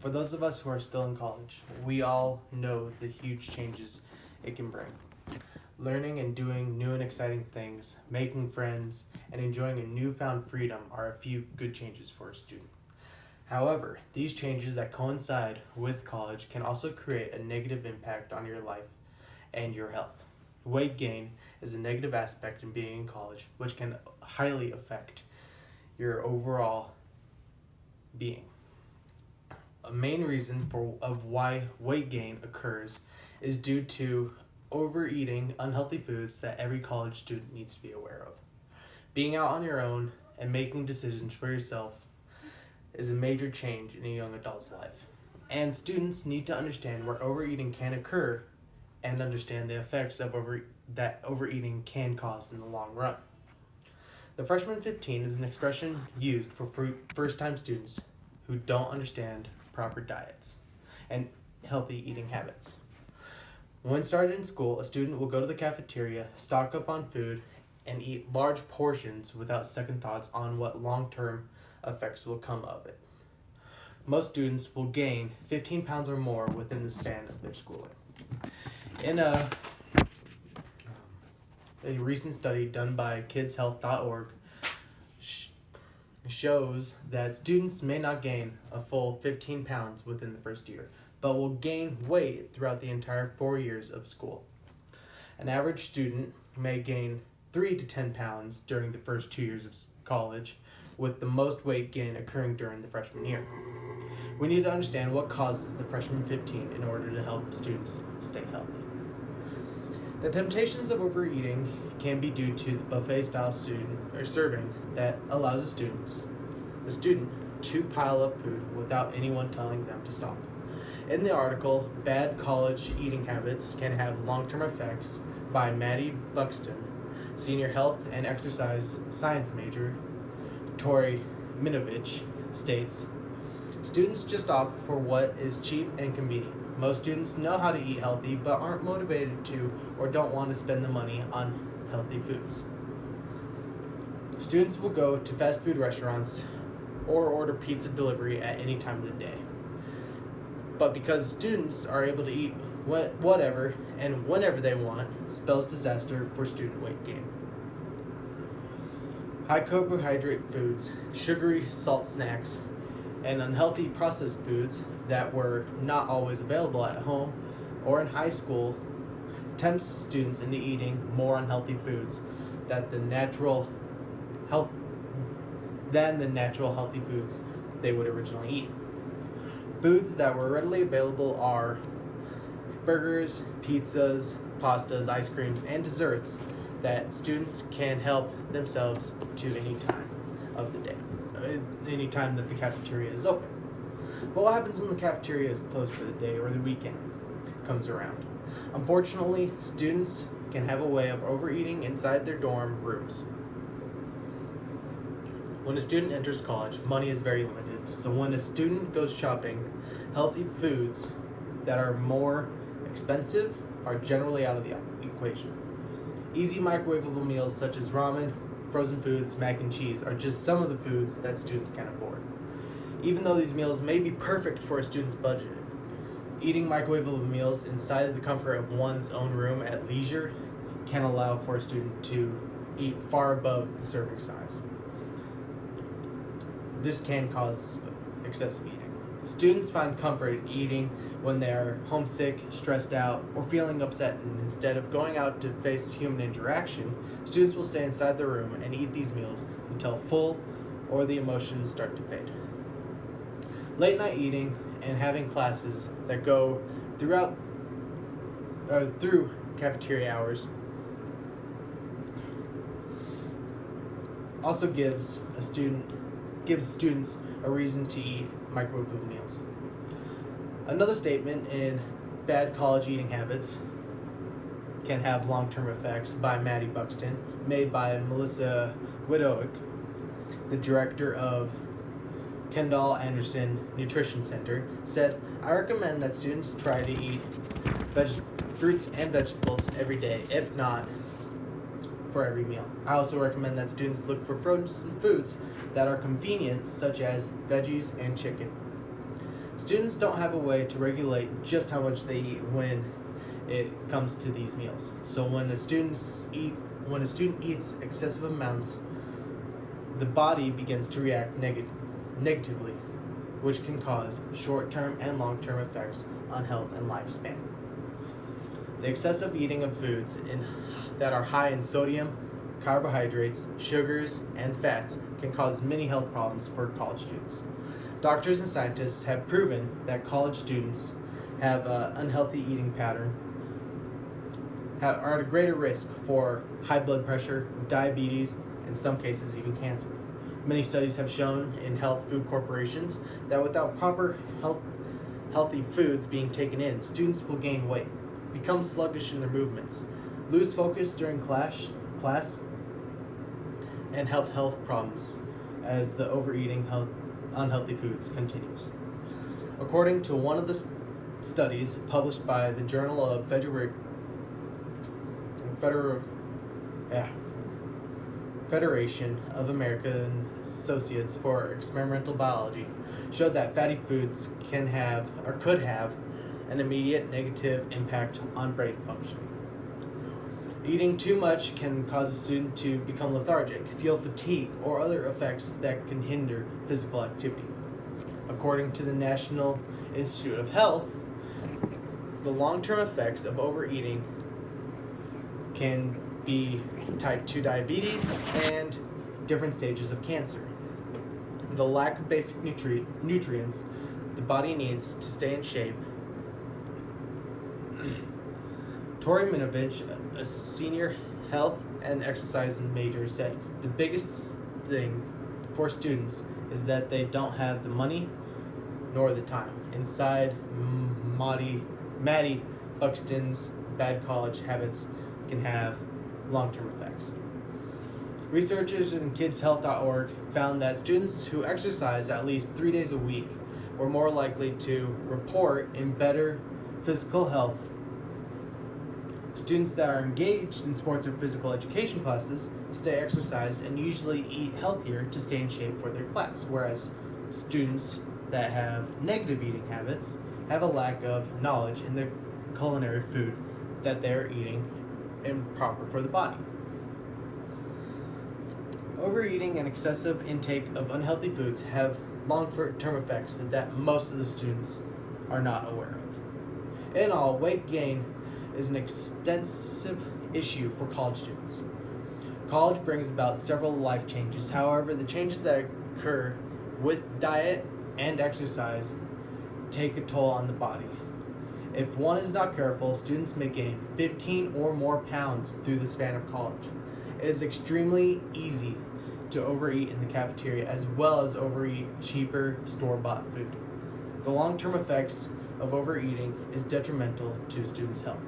For those of us who are still in college, we all know the huge changes it can bring. Learning and doing new and exciting things, making friends, and enjoying a newfound freedom are a few good changes for a student. However, these changes that coincide with college can also create a negative impact on your life and your health. Weight gain is a negative aspect in being in college, which can highly affect your overall being. A main reason of why weight gain occurs is due to overeating unhealthy foods that every college student needs to be aware of. Being out on your own and making decisions for yourself is a major change in a young adult's life. And students need to understand where overeating can occur and understand the effects of that overeating can cause in the long run. The freshman 15 is an expression used for first-time students who don't understand proper diets and healthy eating habits. When started in school, a student will go to the cafeteria, stock up on food, and eat large portions without second thoughts on what long-term effects will come of it. Most students will gain 15 pounds or more within the span of their schooling. In a recent study done by kidshealth.org shows that students may not gain a full 15 pounds within the first year, but will gain weight throughout the entire 4 years of school. An average student may gain 3 to 10 pounds during the first 2 years of college, with the most weight gain occurring during the freshman year. We need to understand what causes the freshman 15 in order to help students stay healthy. The temptations of overeating can be due to the buffet-style serving that allows the student to pile up food without anyone telling them to stop. In the article, Bad College Eating Habits Can Have Long-Term Effects by Maddie Buxton, senior health and exercise science major, Tori Minovich, states, students just opt for what is cheap and convenient. Most students know how to eat healthy but aren't motivated to or don't want to spend the money on healthy foods. Students will go to fast food restaurants or order pizza delivery at any time of the day. But because students are able to eat whatever and whenever they want, spells disaster for student weight gain. High carbohydrate foods, sugary salt snacks, and unhealthy processed foods that were not always available at home or in high school tempts students into eating more unhealthy foods than the natural healthy foods they would originally eat. Foods that were readily available are burgers, pizzas, pastas, ice creams, and desserts that students can help themselves to any time of the day, any time that the cafeteria is open. But what happens when the cafeteria is closed for the day or the weekend comes around? Unfortunately, students can have a way of overeating inside their dorm rooms. When a student enters college, money is very limited, so when a student goes shopping, healthy foods that are more expensive are generally out of the equation. Easy microwavable meals such as ramen, frozen foods, mac and cheese are just some of the foods that students can afford. Even though these meals may be perfect for a student's budget, eating microwavable meals inside of the comfort of one's own room at leisure can allow for a student to eat far above the serving size. This can cause excessive eating. Students find comfort in eating when they are homesick, stressed out, or feeling upset, and instead of going out to face human interaction, students will stay inside the room and eat these meals until full or the emotions start to fade. Late night eating and having classes that go through cafeteria hours also gives students a reason to eat microwave meals. Another statement in Bad College Eating Habits Can Have Long-Term Effects by Maddie Buxton, made by Melissa Widowick, the director of Kendall Anderson Nutrition Center, said, I recommend that students try to eat fruits and vegetables every day, if not for every meal. I also recommend that students look for frozen foods that are convenient, such as veggies and chicken. Students don't have a way to regulate just how much they eat when it comes to these meals. So when a student eats excessive amounts, the body begins to react negatively, which can cause short-term and long-term effects on health and lifespan. The excessive eating of foods that are high in sodium, carbohydrates, sugars, and fats can cause many health problems for college students. Doctors and scientists have proven that college students have an unhealthy eating pattern are at a greater risk for high blood pressure, diabetes, in some cases even cancer. Many studies have shown in health food corporations that without proper healthy foods being taken in, students will gain weight, become sluggish in their movements, lose focus during class, and have health problems as the overeating unhealthy foods continues. According to one of the studies published by the Journal of Federation of American Associates for Experimental Biology, showed that fatty foods can have or could have an immediate negative impact on brain function. Eating too much can cause a student to become lethargic, feel fatigue, or other effects that can hinder physical activity. According to the National Institute of Health, the long-term effects of overeating can be type 2 diabetes and different stages of cancer. The lack of basic nutrients the body needs to stay in shape. Tori Minovich, a senior health and exercise major, said the biggest thing for students is that they don't have the money nor the time. Inside Maddie Buxton's bad college habits can have long-term effects. Researchers in kidshealth.org found that students who exercise at least 3 days a week were more likely to report in better physical health. Students that are engaged in sports or physical education classes stay exercised and usually eat healthier to stay in shape for their class, whereas students that have negative eating habits have a lack of knowledge in the culinary food that they're eating improper for the body. Overeating and excessive intake of unhealthy foods have long-term effects that most of the students are not aware of. In all, weight gain is an extensive issue for college students. College brings about several life changes. However, the changes that occur with diet and exercise take a toll on the body. If one is not careful, students may gain 15 or more pounds through the span of college. It is extremely easy to overeat in the cafeteria as well as overeat cheaper store-bought food. The long-term effects of overeating is detrimental to students' health.